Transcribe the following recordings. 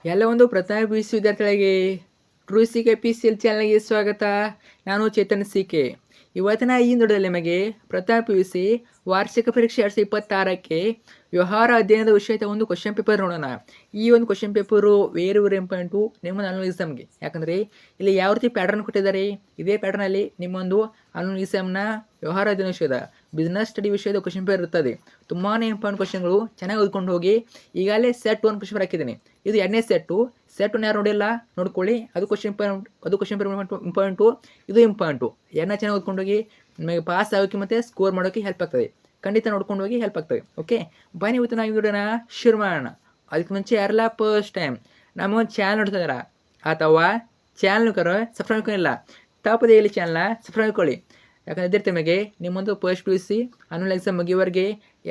ಎಲ್ಲ ಒಂದು ಪ್ರಥಮ ಪಿ ಯು ಸಿ ವಿದ್ಯಾರ್ಥಿಗಳಿಗೆ true C K P C L ಚಾನಲ್ಗೆ ಸ್ವಾಗತ. ನಾನು ಚೇತನ್ ಸಿ ಕೆ. ಇವತ್ತಿನ ಈ ನೋಡದಲ್ಲಿ ನಿಮಗೆ ಪ್ರಥಮ ಪಿ ಯು ಸಿ ವಾರ್ಷಿಕ ಪರೀಕ್ಷೆ 2026ಕ್ಕೆ ವ್ಯವಹಾರ ಅಧ್ಯಯನದ ವಿಷಯದ ಒಂದು ಕ್ವಶನ್ ಪೇಪರ್ ನೋಡೋಣ. ಈ ಒಂದು ಕ್ವಶನ್ ಪೇಪರು ವೆರಿ ಇಂಪಾರ್ಟೆಂಟು ನಿಮ್ಮ ಅನುವಲ್ ಎಕ್ಸಾಮ್ಗೆ. ಯಾಕಂದರೆ ಇಲ್ಲಿ ಯಾವ ರೀತಿ ಪ್ಯಾಟರ್ನ್ ಕೊಟ್ಟಿದ್ದಾರೆ, ಇದೇ ಪ್ಯಾಟರ್ನಲ್ಲಿ ನಿಮ್ಮೊಂದು ಅನುವಲ್ ಎಕ್ಸಾಮ್ನ ವ್ಯವಹಾರ ಅಧ್ಯಯನ ವಿಷಯದ ಬಿಸ್ನೆಸ್ ಸ್ಟಡಿ ವಿಷಯದ ಕ್ವಶನ್ ಪೇಪರ್ ಇರ್ತದೆ. ತುಂಬಾ ಇಂಪಾರ್ಟೆಂಟ್ ಕ್ವಶನ್ಗಳು, ಚೆನ್ನಾಗಿ ಓದ್ಕೊಂಡು ಹೋಗಿ. ಈಗಾಗಲೇ ಸೆಟ್ 1 ಕ್ವಶನ್ ಪೇಪರ್ ಹಾಕಿದ್ದೀನಿ. ಇದು 2ನೇ ಸೆಟ್ಟು. ಸೆಟ್ 1 ಯಾರು ನೋಡಿಲ್ಲ ನೋಡ್ಕೊಳ್ಳಿ. ಅದು ಕ್ವಶನ್ ಪೇಪರ್ ಇಂಪಾರ್ಟೆಂಟು, ಇದು ಇಂಪಾರ್ಟೆಂಟು. ಚೆನ್ನಾಗಿ ಓದ್ಕೊಂಡು ಹೋಗಿ. ನಿಮಗೆ ಪಾಸ್ ಆಗೋಕ್ಕೆ ಮತ್ತು ಸ್ಕೋರ್ ಮಾಡೋಕ್ಕೆ ಹೆಲ್ಪ್ ಆಗ್ತದೆ. ಖಂಡಿತ ನೋಡ್ಕೊಂಡು ಹೋಗಿ, ಹೆಲ್ಪ್ ಆಗ್ತದೆ. ಓಕೆ, ಬನ್ನಿ ಇವತ್ತು ನಾವು ವಿಡಿಯೋನ ಶುರು ಮಾಡೋಣ. ಅದಕ್ಕೆ ಮುಂಚೆ ಯಾರೆಲ್ಲ ಫಸ್ಟ್ ಟೈಮ್ ನಮ್ಮ ಒಂದು ಚಾನಲ್ ನೋಡ್ತಿದಾರ ಅಥವಾ ಚಾನಲ್ ಸಬ್ಸ್ಕ್ರೈಬ್ ಇಲ್ಲ, ತಪ್ಪದೇ ಇಲ್ಲಿ ಚಾನಲ್ನ ಸಬ್ಸ್ಕ್ರೈಬ್ ಮಾಡ್ಕೊಳ್ಳಿ. ಯಾಕಂದರೆ ಇದೇ ನಿಮಗೆ ನಿಮ್ಮೊಂದು first P U C annual exam ಮುಗಿಯುವವರೆಗೆ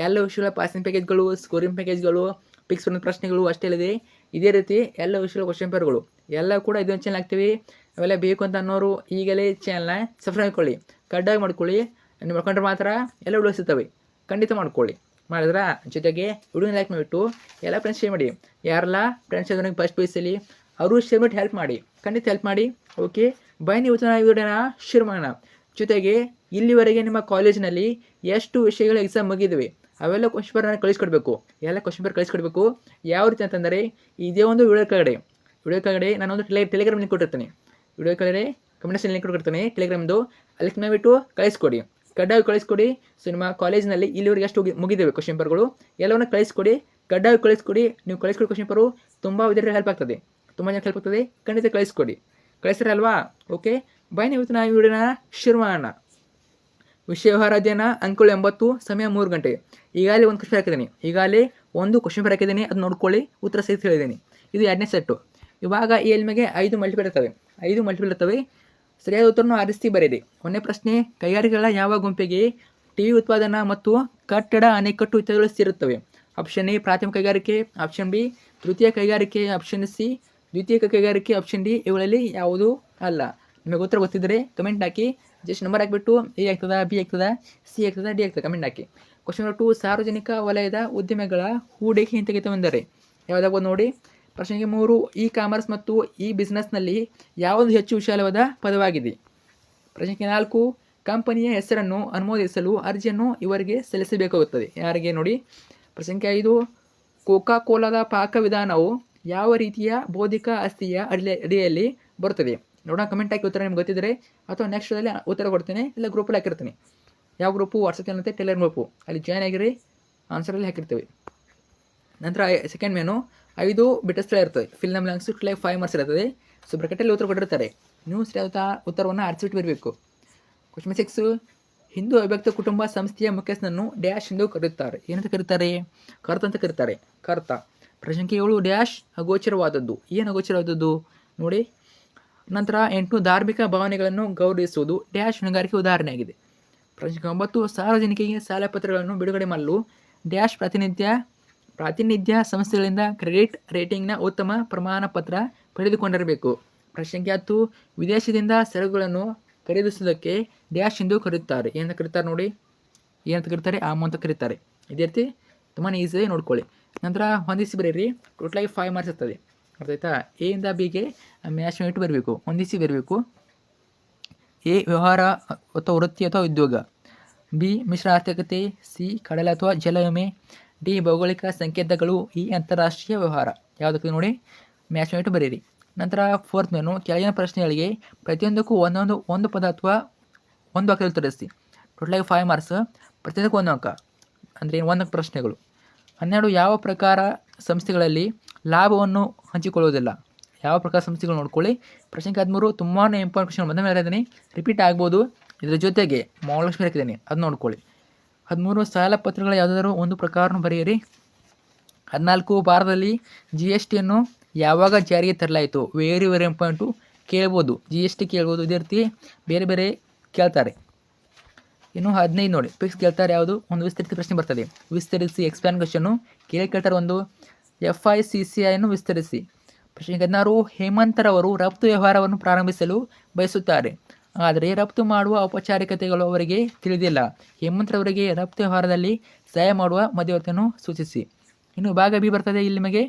ಎಲ್ಲ ವಿಷಯಗಳ ಪಾಸಿಂಗ್ ಪ್ಯಾಕೇಜ್ಗಳು, ಸ್ಕೋರಿಂಗ್ ಪ್ಯಾಕೇಜ್ಗಳು, ಫಿಕ್ಸ್ ಪ್ರಶ್ನೆಗಳು ಅಷ್ಟೇ ಇಲ್ಲದೆ ಇದೇ ರೀತಿ ಎಲ್ಲ ವಿಷಯಗಳ ಕ್ವಶನ್ ಪೇಪರ್ಗಳು ಎಲ್ಲ ಕೂಡ ಇದೊಂದು ಚಾನಲ್ ಹಾಕ್ತೀವಿ. ಅವೆಲ್ಲ ಬೇಕು ಅಂತ ಅನ್ನೋರು ಈಗಲೇ ಚಾನಲ್ನ ಸಬ್ಸ್ಕ್ರೈಬ್ ಮಾಡ್ಕೊಳ್ಳಿ, ಕಡ್ಡಾಗಿ ಮಾಡ್ಕೊಳ್ಳಿ. ನೀವು ಮಾಡ್ಕೊಂಡ್ರೆ ಮಾತ್ರ ಎಲ್ಲ ವಿಡಿಯೋಸ್ ಇರ್ತವೆ. ಖಂಡಿತ ಮಾಡ್ಕೊಳ್ಳಿ. ಮಾಡಿದ್ರ ಜೊತೆಗೆ ವಿಡಿಯೋನ ಲೈಕ್ ಮಾಡಿಬಿಟ್ಟು ಎಲ್ಲ ಫ್ರೆಂಡ್ಸ್ ಶೇರ್ ಮಾಡಿ. ಯಾರೆಲ್ಲ ಫ್ರೆಂಡ್ಸ್ ನನಗೆ ಫಸ್ಟ್ ಪಿ ಯು ಸಿಲಿ ಅವರು ಶೇರ್ ಮಾಡಿ ಹೆಲ್ಪ್ ಮಾಡಿ, ಖಂಡಿತ ಹೆಲ್ಪ್ ಮಾಡಿ. ಓಕೆ, ಬನ್ನಿ ಇವತ್ತು ನಾವು ವಿಡಿಯೋನ ಶುರು ಮಾಡೋಣ. ಜೊತೆಗೆ ಇಲ್ಲಿವರೆಗೆ ನಿಮ್ಮ ಕಾಲೇಜಿನಲ್ಲಿ ಎಷ್ಟು ವಿಷಯಗಳ ಎಕ್ಸಾಮ್ ಮುಗಿದಿವೆ ಅವೆಲ್ಲ ಕ್ವಶನ್ ಪೇಪರ್ ಕಳಿಸ್ಕೊಡ್ಬೇಕು. ಎಲ್ಲ ಕ್ವಶನ್ ಪೇಪರ್ ಕಳಿಸ್ಕೊಡ್ಬೇಕು. ಯಾವ ರೀತಿ ಅಂತಂದರೆ ಇದೇ ಒಂದು ವಿಡಿಯೋ ಕೆಳಗಡೆ ನಾನೊಂದು ಟೆಲಿಗ್ರಾಮ್ ಲಿಂಕ್ ಕೊಟ್ಟಿರ್ತೀನಿ. ವಿಡಿಯೋ ಕೆಳಗಡೆ ಕಮೆಂಟ್ಸ್ ಲಿಂಕ್ ಕೊಟ್ಟಿರ್ತೀನಿ ಟೆಲಿಗ್ರಾಮ್ದು. ಅಲ್ಲಿ ಮಾಡಿಬಿಟ್ಟು ಕಳಿಸ್ಕೊಡಿ, ಕಡ್ಡಾಗಿ ಕಳಿಸ್ಕೊಡಿ. ಸೊ ನಿಮ್ಮ ಕಾಲೇಜಿನಲ್ಲಿ ಇಲ್ಲಿವರೆಗೆ ಎಷ್ಟು ಮುಗಿದೇವೆ ಕ್ವಶನ್ ಪೇಪರ್ಗಳು ಎಲ್ಲವನ್ನು ಕಳಿಸ್ಕೊಡಿ, ಕಡ್ಡಾಗಿ ಕಳಿಸ್ಕೊಡಿ. ನೀವು ಕಳಿಸ್ಕೊಡಿ ಕ್ವಶನ್ ಪೇಪರು ತುಂಬ ವಿದ್ಯಾರ್ಥಿಗಳು ಹೆಲ್ಪ್ ಆಗ್ತದೆ, ತುಂಬ ಜನ ಹೆಲ್ಪ್ ಆಗ್ತದೆ. ಖಂಡಿತ ಕಳಿಸ್ಕೊಡಿ, ಕಳಿಸ್ತಾರಲ್ವಾ? ಓಕೆ, ಬನ್ನಿ ಇವತ್ತು ನಾವು ವಿಡಿಯೋನ ಶುರು ಮಾಡೋಣ. ವಿಷಯ ವ್ಯವಹಾರ ಅಧ್ಯಯನ ಅಂಕಗಳು 80, ಸಮಯ 3 ಗಂಟೆ. ಈಗಾಗಲೇ ಒಂದು ಕ್ವಶನ್ ಹಾಕಿದ್ದೀನಿ, ಒಂದು ಕ್ವಶನ್ ಪೇಪರ್ ಹಾಕಿದ್ದೀನಿ. ಅದು ನೋಡ್ಕೊಳ್ಳಿ, ಉತ್ತರ ಸಹಿತ ಹೇಳಿದ್ದೀನಿ. ಇದು 2ನೇ ಸೆಟ್ಟು. ಇವಾಗ ಈ ನಿಮಗೆ 5 ಮಲ್ಟಿಪಲ್ ಇರ್ತವೆ. ಸರಿಯಾದ ಉತ್ತರವನ್ನು ಆರಿಸಿ ಬರೆಯಿರಿ. 1ನೇ ಪ್ರಶ್ನೆ, ಕೈಗಾರಿಕೆಗಳ ಯಾವ ಗುಂಪಿಗೆ ಟಿವಿ ಉತ್ಪಾದನಾ ಮತ್ತು ಕಟ್ಟಡ ಅಣೆಕಟ್ಟು ಇತ್ಯಾದಿಗಳು ಸೇರುತ್ತವೆ? ಆಪ್ಷನ್ ಎ ಪ್ರಾಥಮಿಕ ಕೈಗಾರಿಕೆ, ಆಪ್ಷನ್ ಬಿ ತೃತೀಯ ಕೈಗಾರಿಕೆ, ಆಪ್ಷನ್ ಸಿ ದ್ವಿತೀಯಕ ಕೈಗಾರಿಕೆ, ಆಪ್ಷನ್ ಡಿ ಇವುಗಳಲ್ಲಿ ಯಾವುದು ಅಲ್ಲ. ನಿಮಗೆ ಉತ್ತರ ಗೊತ್ತಿದ್ದರೆ ಕಮೆಂಟ್ ಹಾಕಿ. ಜಸ್ಟ್ ನಂಬರ್ ಹಾಕಿಬಿಟ್ಟು ಎ ಆಗ್ತದ, ಬಿ ಆಗ್ತದ, ಸಿ ಆಗ್ತದ, ಡಿ ಆಗ್ತದೆ ಕಮೆಂಟ್ ಹಾಕಿ. ಕ್ವಶನ್ ನಂಬರ್ 2, ಸಾರ್ವಜನಿಕ ವಲಯದ ಉದ್ಯಮಿಗಳ ಹೂಡಿಕೆ ಹಿಂತೆಗೆತವೆಂದರೆ ಯಾವುದಾಗ್ಬೋದು ನೋಡಿ. ಪ್ರಶ್ನೆಗೆ 3, ಇ ಕಾಮರ್ಸ್ ಮತ್ತು ಇ ಬಿಸ್ನೆಸ್ನಲ್ಲಿ ಯಾವುದು ಹೆಚ್ಚು ವಿಶಾಲವಾದ ಪದವಾಗಿದೆ? ಪ್ರಶ್ನೆಗೆ 4, ಕಂಪನಿಯ ಹೆಸರನ್ನು ಅನುಮೋದಿಸಲು ಅರ್ಜಿಯನ್ನು ಇವರಿಗೆ ಸಲ್ಲಿಸಬೇಕಾಗುತ್ತದೆ. ಯಾರಿಗೆ ನೋಡಿ. ಪ್ರಶ್ನೆಗೆ 5, ಕೋಕಾ ಕೋಲಾದ ಪಾಕವಿಧಾನವು ಯಾವ ರೀತಿಯ ಬೌದ್ಧಿಕ ಆಸ್ತಿಯ ಅಡಿಯಲ್ಲಿ ಬರುತ್ತದೆ? ನೋಡೋಣ, ಕಮೆಂಟ್ ಹಾಕಿ ಉತ್ತರ ನಿಮ್ಗೆ ಗೊತ್ತಿದ್ದರೆ, ಅಥವಾ ನೆಕ್ಸ್ಟಲ್ಲಿ ಉತ್ತರ ಕೊಡ್ತೇನೆ, ಇಲ್ಲ ಗ್ರೂಪಲ್ಲಿ ಹಾಕಿರ್ತೀನಿ. ಯಾವ ಗ್ರೂಪು? ವಾಟ್ಸಪ್ ಚಾನಲ್ ಮತ್ತು ಟೆಲಿಗ್ರಾಮ್ ಗ್ರೂಪು, ಅಲ್ಲಿ ಜಾಯ್ನ್ ಆಗಿರಿ. ಆನ್ಸರಲ್ಲಿ ಹಾಕಿರ್ತೀವಿ. ನಂತರ ಸೆಕೆಂಡ್ ಮೇನು 5 ಬಿಟ್ಟ ಸ್ಥಳ ಇರ್ತದೆ. ಫಿಲ್ ನಮ್ ಬ್ಲಾಂಕ್ಸ್ 5 ಮಾರ್ಕ್ಸ್ ಇರ್ತದೆ. ಸೊ ಬ್ರಾಕೆಟಲ್ಲಿ ಉತ್ತರ ಕೊಟ್ಟಿರ್ತಾರೆ. ನೀವು ಸರಿಯಾದ ಉತ್ತರವನ್ನು ಆರಿಸಿಬಿಟ್ಟು ಬರಬೇಕು. ಕ್ವಶನ್ 6, ಹಿಂದೂ ಅವಿಭಕ್ತ ಕುಟುಂಬ ಸಂಸ್ಥೆಯ ಮುಖ್ಯಸ್ಥನನ್ನು ಡ್ಯಾಶ್ ಎಂದು ಕರೆಯುತ್ತಾರೆ. ಏನಂತ ಕರೀತಾರೆ? ಕರ್ತ ಅಂತ ಕರೀತಾರೆ, ಕರ್ತ. ಪ್ರಶ್ನೆ 7, ಡ್ಯಾಶ್ ಅಗೋಚರವಾದದ್ದು. ಏನು ಅಗೋಚರವಾದದ್ದು ನೋಡಿ. ನಂತರ 8, ಧಾರ್ಮಿಕ ಭಾವನೆಗಳನ್ನು ಗೌರವಿಸುವುದು ಡ್ಯಾಶ್ ಹೊಣೆಗಾರಿಕೆ ಉದಾಹರಣೆಯಾಗಿದೆ. ಪ್ರಶ್ನೆ 9, ಸಾರ್ವಜನಿಕರಿಗೆ ಸಾಲ ಪತ್ರಗಳನ್ನು ಬಿಡುಗಡೆ ಮಾಡಲು ಡ್ಯಾಶ್ ಪ್ರಾತಿನಿಧ್ಯ ಸಂಸ್ಥೆಗಳಿಂದ ಕ್ರೆಡಿಟ್ ರೇಟಿಂಗ್ನ ಉತ್ತಮ ಪ್ರಮಾಣ ಪತ್ರ ಪಡೆದುಕೊಂಡಿರಬೇಕು. ಪ್ರಶ್ನೆ 10, ವಿದೇಶದಿಂದ ಸರಕುಗಳನ್ನು ಖರೀದಿಸುವುದಕ್ಕೆ ಡ್ಯಾಶ್ ಎಂದು ಕರೆಯುತ್ತಾರೆ. ಏನಂತ ಕರೀತಾರೆ ನೋಡಿ. ಏನಂತ ಕರೀತಾರೆ? ಆಮು ಅಂತ ಕರೀತಾರೆ. ಇದೇ ರೀತಿ ತುಂಬಾ ಈಸಿಯಾಗಿ ನೋಡ್ಕೊಳ್ಳಿ. ನಂತರ ಹೊಂದಿಸಿ ಬರೀರಿ. ಟೋಟಲಾಗಿ 5 ಮಾರ್ಕ್ಸ್ ಇರ್ತದೆ. ಅರ್ಥಾಯ್ತಾ? ಎ ಇಂದ ಬಿಗೆ ಮ್ಯಾಚ್ ಇಟ್ಟು ಬರಬೇಕು, ಹೊಂದಿಸಿ ಬರಬೇಕು. ಎ ವ್ಯವಹಾರ ಅಥವಾ ವೃತ್ತಿ ಅಥವಾ ಉದ್ಯೋಗ, ಬಿ ಮಿಶ್ರ ಆರ್ಥಿಕತೆ, ಸಿ ಕಡಲ ಅಥವಾ ಜಲ ವಿಮೆ, ಡಿ ಭೌಗೋಳಿಕ ಸಂಕೇತಗಳು, ಇ ಅಂತಾರಾಷ್ಟ್ರೀಯ ವ್ಯವಹಾರ. ಯಾವುದಕ್ಕೆ ನೋಡಿ ಮ್ಯಾಚ್ ಇಟ್ಟು ಬರೀರಿ. ನಂತರ 4th ಮೇನು, ಕೆಳಗಿನ ಪ್ರಶ್ನೆಗಳಿಗೆ ಪ್ರತಿಯೊಂದಕ್ಕೂ ಒಂದು ಪದ ಅಥವಾ ಒಂದು ವಾಕ್ಯದಲ್ಲಿ ಉತ್ತರಿಸಿ. ಟೋಟಲಾಗಿ 5 ಮಾರ್ಕ್ಸ್. ಪ್ರತಿಯೊಂದಕ್ಕೂ 1 ಅಂಕ, ಅಂದರೆ 1 ಪ್ರಶ್ನೆಗಳು. 12, ಯಾವ ಪ್ರಕಾರ ಸಂಸ್ಥೆಗಳಲ್ಲಿ ಲಾಭವನ್ನು ಹಂಚಿಕೊಳ್ಳುವುದಿಲ್ಲ? ಯಾವ ಪ್ರಕಾರ ಸಂಸ್ಥೆಗಳು ನೋಡ್ಕೊಳ್ಳಿ. ಪ್ರಶ್ನೆ 13, ತುಂಬಾ ಇಂಪಾರ್ಟೆಂಟ್ ಕ್ವಶನ್ ಬಂದ ಮೇಲೆ ಇದ್ದೀನಿ, ರಿಪೀಟ್ ಆಗ್ಬೋದು. ಇದರ ಜೊತೆಗೆ ಮಹಾಲಕ್ಷ್ಮಿ ಹಾಕಿದ್ದೀನಿ, ಅದು ನೋಡ್ಕೊಳ್ಳಿ. 13, ಸಾಲ ಪತ್ರಗಳ ಯಾವುದಾದ್ರೂ ಒಂದು ಪ್ರಕಾರವನ್ನು ಬರೆಯಿರಿ. 14, ಭಾರತದಲ್ಲಿ GST ಯನ್ನು ಯಾವಾಗ ಜಾರಿಗೆ ತರಲಾಯಿತು? ವೆರಿ ಇಂಪಾರ್ಟೆಂಟು, ಕೇಳ್ಬೋದು. GST ಕೇಳ್ಬೋದು. ಇದೇ ರೀತಿ ಬೇರೆ ಬೇರೆ ಕೇಳ್ತಾರೆ. ಇನ್ನು 15 ನೋಡಿ, ಫಿಕ್ಸ್ ಕೇಳ್ತಾರೆ. ಯಾವುದು? ಒಂದು ವಿಸ್ತರಿಸಿ ಪ್ರಶ್ನೆ ಬರ್ತದೆ. ವಿಸ್ತರಿಸಿ ಎಕ್ಸ್ಪ್ಯಾನ್ ಕ್ವಶನ್ನು ಕೇಳ್ತಾರೆ. ಒಂದು FICCI ವಿಸ್ತರಿಸಿ. ಪ್ರಶ್ನೆ 16, ಹೇಮಂತರವರು ರಫ್ತು ವ್ಯವಹಾರವನ್ನು ಪ್ರಾರಂಭಿಸಲು ಬಯಸುತ್ತಾರೆ, ಆದರೆ ರಫ್ತು ಮಾಡುವ ಔಪಚಾರಿಕತೆಗಳು ಅವರಿಗೆ ತಿಳಿದಿಲ್ಲ. ಹೇಮಂತರವರಿಗೆ ರಫ್ತು ವ್ಯವಹಾರದಲ್ಲಿ ಸಹಾಯ ಮಾಡುವ ಮಧ್ಯವರ್ತಿಯನ್ನು ಸೂಚಿಸಿ. ಇನ್ನು ಭಾಗ ಬಿ ಬರ್ತದೆ. ಇಲ್ಲಿ ನಿಮಗೆ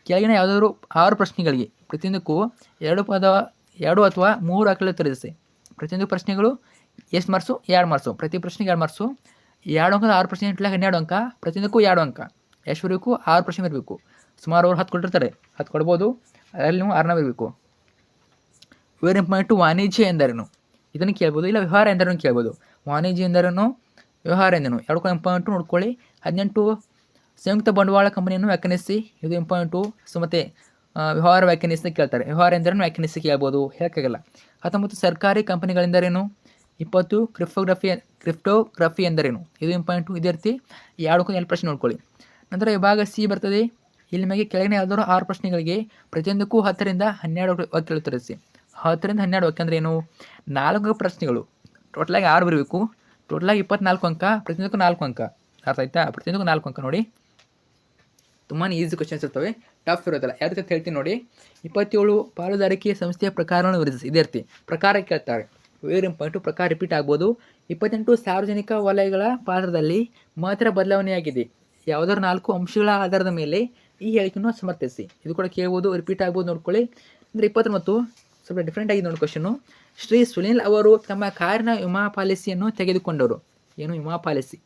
ಕೆಳಗಿನ ಯಾವುದಾದ್ರು 6 ಪ್ರಶ್ನೆಗಳಿಗೆ ಪ್ರತಿಯೊಂದಕ್ಕೂ 2 ಅಥವಾ 3 ಅಂಕಗಳು ಉತ್ತರಿಸಿ. ಪ್ರತಿಯೊಂದು ಪ್ರಶ್ನೆಗಳು ಎಷ್ಟು ಮಾರ್ಕ್ಸು? 2 ಮಾರ್ಕ್ಸು. ಪ್ರತಿ ಪ್ರಶ್ನೆಗೆ 2 ಮಾರ್ಕ್ಸು. 2 ಅಂಕದ 6 ಪ್ರಶ್ನೆ ಇಟ್ಲಾಗ 12 ಅಂಕ. ಪ್ರತಿಯೊಂದಕ್ಕೂ 2 ಅಂಕ. ಎಷ್ಟು ಬರಬೇಕು? 6 ಪ್ರಶ್ನೆ ಬರಬೇಕು. ಸುಮಾರು ಅವ್ರು 10 ಕೊಟ್ಟಿರ್ತಾರೆ, 10 ಕೊಡ್ಬೋದು, ಅದರಲ್ಲಿ ನೀವು 6ನ ಬರಬೇಕು. ವೆರಿ ಇಂಪಾರ್ಟೆಂಟು ವಾಣಿಜ್ಯ ಎಂದರೇನು ಇದನ್ನು ಕೇಳ್ಬೋದು, ಇಲ್ಲ ವ್ಯವಹಾರ ಎಂದರೇನು ಕೇಳ್ಬೋದು. ವಾಣಿಜ್ಯ ಎಂದರೇನು, ವ್ಯವಹಾರ ಎಂದರೇನು, ಎರಡು ಕೂಡ ಇಂಪಾರ್ಟೆಂಟು ನೋಡ್ಕೊಳ್ಳಿ. 18 ಸಂಯುಕ್ತ ಬಂಡವಾಳ ಕಂಪನಿಯನ್ನು ವ್ಯಾಖ್ಯಾನಿಸಿ, ಇದು ಇಂಪಾರ್ಟೆಂಟು. ಸೊ ಮತ್ತು ವ್ಯವಹಾರ ವ್ಯಾಖ್ಯಾನಿಸಿ ಕೇಳ್ತಾರೆ. ವ್ಯವಹಾರ ಎಂದರೇನು ವ್ಯಾಖ್ಯಾನಿಸಿ ಕೇಳ್ಬೋದು, ಹೇಳಕ್ಕಾಗಲ್ಲ. 19 ಸರ್ಕಾರಿ ಕಂಪನಿಗಳೆಂದರೇನು. 20 ಕ್ರಿಪ್ಟೋಗ್ರಫಿ ಎಂದರೇನು, ಇದು ಇಂಪಾರ್ಟೆಂಟು. ಇದೇ ರೀತಿ 2 ಪ್ರಶ್ನೆ ನೋಡ್ಕೊಳ್ಳಿ. ನಂತರ ವಿಭಾಗ ಸಿ ಬರ್ತದೆ. ಇಲ್ಲಿ ನಿಮಗೆ ಕೆಳಗಿನ ಯಾವುದಾದ್ರು 6 ಪ್ರಶ್ನೆಗಳಿಗೆ ಪ್ರತಿಯೊಂದಕ್ಕೂ 10 ರಿಂದ 12 ವಾಕ್ಯಗಳು ಉತ್ತರಿಸಿ. 10 ರಿಂದ 12 ವಾಕ್ಯ ಅಂದರೆ ಏನು? 4 ಪ್ರಶ್ನೆಗಳು, ಟೋಟಲಾಗಿ 6 ಬರಬೇಕು. ಟೋಟಲಾಗಿ 24 ಅಂಕ, ಪ್ರತಿಯೊಂದಕ್ಕೂ 4 ಅಂಕ. ಅರ್ಥ ಆಯ್ತಾ? ಪ್ರತಿಯೊಂದಕ್ಕೂ 4 ಅಂಕ. ನೋಡಿ, ತುಂಬಾ ಈಸಿ ಕ್ವಶನ್ಸ್ ಇರ್ತವೆ, ಟಫ್ ಇರೋದಲ್ಲ. ಯಾವ ರೀತಿ ಹೇಳ್ತೀನಿ ನೋಡಿ. 27 ಪಾಲುದಾರಿಕೆ ಸಂಸ್ಥೆಯ ಪ್ರಕಾರವನ್ನು ವಿವರಿಸಿ. ಇದೇ ರೀತಿ ಪ್ರಕಾರ ಕೇಳ್ತಾರೆ. ವೆರಿ ಇಂಪಾರ್ಟೆಂಟು, ಪ್ರಕಾರ ರಿಪೀಟ್ ಆಗ್ಬೋದು. 28 ಸಾರ್ವಜನಿಕ ವಲಯಗಳ ಪಾತ್ರದಲ್ಲಿ ಮಾತ್ರ ಬದಲಾವಣೆಯಾಗಿದೆ. ಯಾವುದಾದ್ರು 4 ಅಂಶಗಳ ಆಧಾರದ ಮೇಲೆ ಈ ಹೇಳಿಕೆಯನ್ನು ಸಮರ್ಥಿಸಿ. ಇದು ಕೂಡ ಕೇಳ್ಬೋದು, ರಿಪೀಟ್ ಆಗ್ಬೋದು, ನೋಡ್ಕೊಳ್ಳಿ. ಅಂದರೆ 29 ಸ್ವಲ್ಪ ಡಿಫ್ರೆಂಟ್ ಆಗಿದೆ ನೋಡಿ ಕ್ವಶನು. ಶ್ರೀ ಸುನಿಲ್ ಅವರು ತಮ್ಮ ಕಾರಿನ ವಿಮಾ ಪಾಲಿಸಿಯನ್ನು ತೆಗೆದುಕೊಂಡರು. ಏನು ವಿಮಾ ಪಾಲಿಸಿ?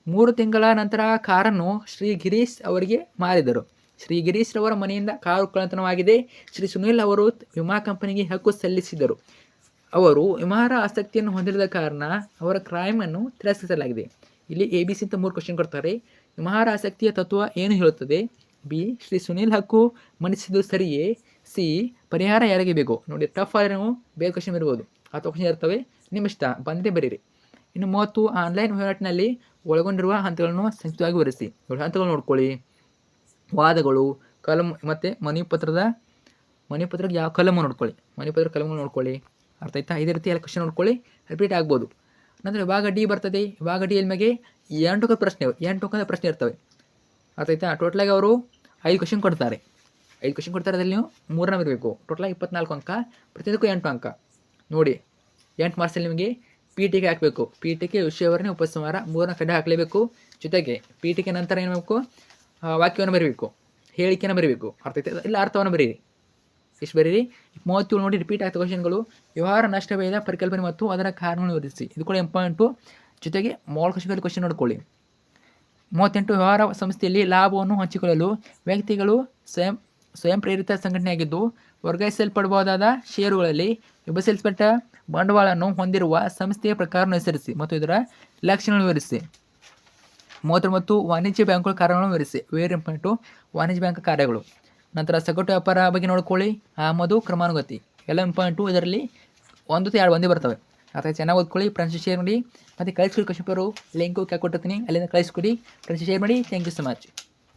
3 ತಿಂಗಳ ನಂತರ ಕಾರನ್ನು ಶ್ರೀ ಗಿರೀಶ್ ಅವರಿಗೆ ಮಾರಿದರು. ಶ್ರೀ ಗಿರೀಶ್ ರವರ ಮನೆಯಿಂದ ಕಾರು ಕಳ್ಳತನವಾಗಿದೆ. ಶ್ರೀ ಸುನಿಲ್ ಅವರು ವಿಮಾ ಕಂಪನಿಗೆ ಹಕ್ಕು ಸಲ್ಲಿಸಿದರು. ಅವರು ವಿಮಾರ ಆಸಕ್ತಿಯನ್ನು ಹೊಂದಿರದ ಕಾರಣ ಅವರ ಕ್ರೈಮನ್ನು ತಿರಸ್ಕರಿಸಲಾಗಿದೆ. ಇಲ್ಲಿ ABC ಅಂತ 3 ಕ್ವಶನ್ ಕೊಡ್ತಾರೆ. ವಿಮಾರ ಆಸಕ್ತಿಯ ತತ್ವ ಏನು ಹೇಳುತ್ತದೆ? B, ಶ್ರೀ ಸುನಿಲ್ ಹಕ್ಕು ಮಂಡಿಸಿದ್ದು ಸರಿಯೇ? C, ಪರಿಹಾರ ಯಾರಿಗೆ ಬೇಕು? ನೋಡಿ, ಟಫ್ ಆದರೆ ನೀವು ಬೇರೆ ಕ್ವಶನ್ ಇರ್ಬೋದು, 10 ಕ್ವಶನ್ ಇರ್ತವೆ, ನಿಮ್ಮ ಇಷ್ಟ ಬಂದೇ ಬರೀರಿ. ಇನ್ನು 30 ಆನ್ಲೈನ್ ವಹಿವಾಟಿನಲ್ಲಿ ಒಳಗೊಂಡಿರುವ ಹಂತಗಳನ್ನು ಸಂಕ್ಷಿಪ್ತವಾಗಿ ವಿವರಿಸಿ. 7 ಹಂತಗಳು ನೋಡ್ಕೊಳ್ಳಿ. ವಾದಗಳು, ಕಲಂ ಮತ್ತು ಮನಿಪತ್ರದ ಯಾವ ಕಲಮು ನೋಡ್ಕೊಳ್ಳಿ. ಮನಿಪತ್ರ ಕಲಮು ನೋಡ್ಕೊಳ್ಳಿ. ಅರ್ಥ ಆಯ್ತಾ? ಇದೇ ರೀತಿ ಎಲ್ಲ ಕ್ವಶನ್ ನೋಡ್ಕೊಳ್ಳಿ, ರಿಪೀಟ್ ಆಗ್ಬೋದು. ನಂತರ ವಿಭಾಗ ಡಿ ಬರ್ತದೆ. ವಿಭಾಗ ಡಿ ನಿಮಗೆ 8 ಪ್ರಶ್ನೆ ಇರ್ತವೆ. ಅರ್ಥ ಆಯ್ತಾ? ಟೋಟಲಾಗಿ ಅವರು 5 ಕ್ವಶನ್ ಕೊಡ್ತಾರೆ. 5 ಕ್ವಶನ್ ಕೊಡ್ತಾರೆ, ಅದರಲ್ಲಿ ನೀವು 3ನ ಬರಬೇಕು. ಟೋಟಲಾಗಿ 24 ಅಂಕ, ಪ್ರತಿಯೊಂದಕ್ಕೂ 8 ಅಂಕ. ನೋಡಿ, 8 ಮಾರ್ಕ್ಸಲ್ಲಿ ನಿಮಗೆ PTK ಹಾಕಬೇಕು. PTK ವಿಷಯವರನೇ ಉಪಸಂಹಾರ 3ನ ಕಡೆ ಹಾಕಲೇಬೇಕು. ಜೊತೆಗೆ PTK ನಂತರ ಏನು ಮಾಡಬೇಕು? ವಾಕ್ಯವನ್ನು ಬರೀಬೇಕು, ಹೇಳಿಕೆಯನ್ನು ಬರೀಬೇಕು. ಅರ್ಥ ಆಯ್ತಾ? ಇಲ್ಲ ಅರ್ಥವನ್ನು ಬರೀರಿ. ಇಷ್ಟು ಬರೀರಿ. 37 ನೋಡಿ, ರಿಪೀಟ್ ಆಗ್ತದೆ ಕ್ವಶನ್ಗಳು. ವ್ಯವಹಾರ ನಷ್ಟಭೇದ ಪರಿಕಲ್ಪನೆ ಮತ್ತು ಅದರ ಕಾರಣವನ್ನು ವಿವರಿಸಿ. ಇದು ಕೂಡ ಇಂಪಾರ್ಟೆಂಟು. ಜೊತೆಗೆ ಮೋಲ್ ಕ್ವಶನ್ ನೋಡ್ಕೊಳ್ಳಿ. 38 ವ್ಯವಹಾರ ಸಂಸ್ಥೆಯಲ್ಲಿ ಲಾಭವನ್ನು ಹಂಚಿಕೊಳ್ಳಲು ವ್ಯಕ್ತಿಗಳು ಸ್ವಯಂ ಪ್ರೇರಿತ ಸಂಘಟನೆಯಾಗಿದ್ದು ವರ್ಗಾಯಿಸಲ್ಪಡಬಹುದಾದ ಷೇರುಗಳಲ್ಲಿ ವಿಭಜಿಸಲ್ಪಟ್ಟ ಬಂಡವಾಳವನ್ನು ಹೊಂದಿರುವ ಸಂಸ್ಥೆಯ ಪ್ರಕಾರವನ್ನು ಹೆಸರಿಸಿ ಮತ್ತು ಇದರ ಲಕ್ಷಣಗಳನ್ನು ವಿವರಿಸಿ. 39 ವಾಣಿಜ್ಯ ಬ್ಯಾಂಕುಗಳ ಕಾರ್ಯಗಳನ್ನು ವಿವರಿಸಿ. ವೆರಿ ಇಂಪಾರ್ಟೆಂಟು, ವಾಣಿಜ್ಯ ಬ್ಯಾಂಕ್ ಕಾರ್ಯಗಳು. ನಂತರ ಸಗಟು ವ್ಯಾಪಾರ ಬಗ್ಗೆ ನೋಡ್ಕೊಳ್ಳಿ. ಆಮದು ಕ್ರಮಾನುಗತಿ ಎಲ್ಲ ಇಂಪಾರ್ಟೆಂಟು. ಇದರಲ್ಲಿ 1 ಅಥವಾ 2 ಒಂದೇ ಬರ್ತವೆ. ಅಥವಾ ಚೆನ್ನಾಗಿ ಓದ್ಕೊಳ್ಳಿ. ಫ್ರೆಂಡ್ಸ್ ಶೇರ್ ಮಾಡಿ ಮತ್ತು ಕಳಿಸ್ಕೊಡಿ. ಕ್ವಶನ್ ಪೇಪರು ಲಿಂಕು ಕೊಟ್ಟಿರ್ತೀನಿ, ಅಲ್ಲಿಂದ ಕಳಿಸ್ಕೊಡಿ. ಫ್ರೆಂಡ್ಸ್ ಶೇರ್ ಮಾಡಿ. Thank you so much.